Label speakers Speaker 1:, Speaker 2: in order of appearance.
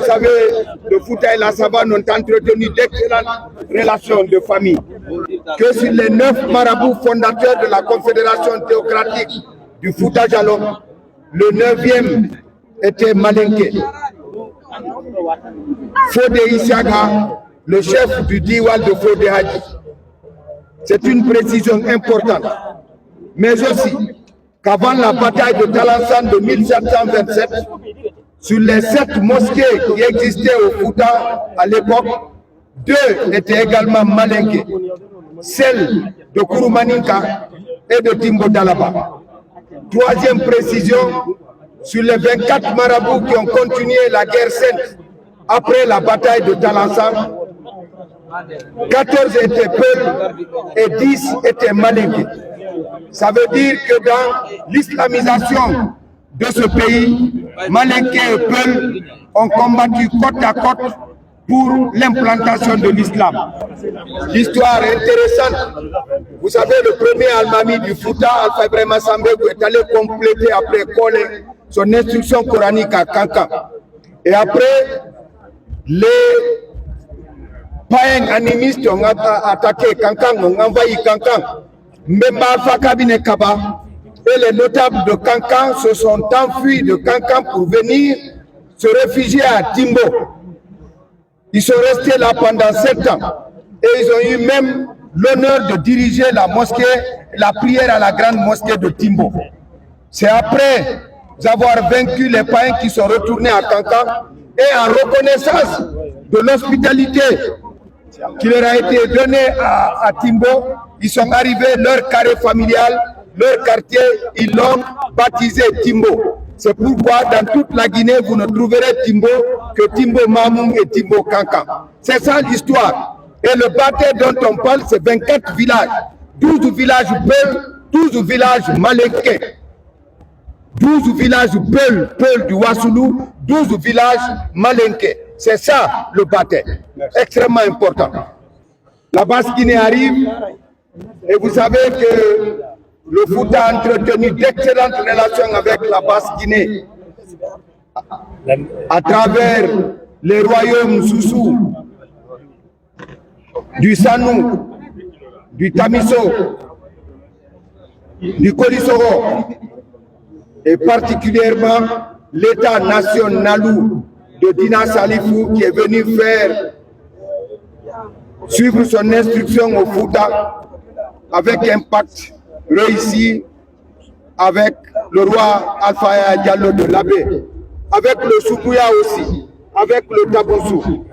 Speaker 1: savez, le Fouta et la Savane ont entretenu d'excellentes relations de famille. Que sur les 9 marabouts fondateurs de la Confédération théocratique du Fouta Djallon, le 9e était Malinké. Fodé Isiaga, le chef du Diwal de Fodé Hadji. C'est une précision importante. Mais aussi qu'avant la bataille de Talansan de 1727, sur les 7 mosquées qui existaient au Fouta à l'époque, 2 étaient également malinquées, celle de Kouroumaninka et de Timbo Dalaba. Troisième précision, sur les 24 marabouts qui ont continué la guerre sainte après la bataille de Talansan, 14 étaient Peuls et 10 étaient malinqués. Ça veut dire que dans l'islamisation de ce pays, Malinké et Peuls ont combattu côte à côte pour l'implantation de l'islam. L'histoire est intéressante. Vous savez, le premier Almami du Fouta, Alpha Ibrahima Sambego, est allé compléter après Kole son instruction coranique à Kankan. Et après, les païens animistes ont attaqué Kankan, ont envahi Kankan. Mbemba Alpha Kabine Kaba et les notables de Kankan se sont enfuis de Kankan pour venir se réfugier à Timbo. Ils sont restés là pendant 7 ans et ils ont eu même l'honneur de diriger la mosquée, la prière à la grande mosquée de Timbo. C'est après avoir vaincu les païens qui sont retournés à Kankan et en reconnaissance de l'hospitalité qui leur a été donnée à Timbo, ils sont arrivés, leur carré familial, leur quartier, ils l'ont baptisé Timbo. C'est pourquoi dans toute la Guinée, vous ne trouverez Timbo que Timbo Mamoun et Timbo Kankan. C'est ça l'histoire. Et le bâtiment dont on parle, c'est 24 villages. 12 villages Peuls, 12 villages Malinké. 12 villages Peuls du Wassoulou, 12 villages Malinké. C'est ça le bâtiment. Extrêmement important. La Basse-Guinée arrive et vous savez que le Fouta a entretenu d'excellentes relations avec la Basse-Guinée à travers les royaumes Soussou, du Sanou, du Tamiso, du Kolisoro et particulièrement l'État-nation Nalou de Dina Salifou qui est venu faire suivre son instruction au Fouta avec impact réussi avec le roi Alpha Diallo de Labé, avec le Soukouya aussi, avec le Taboussou.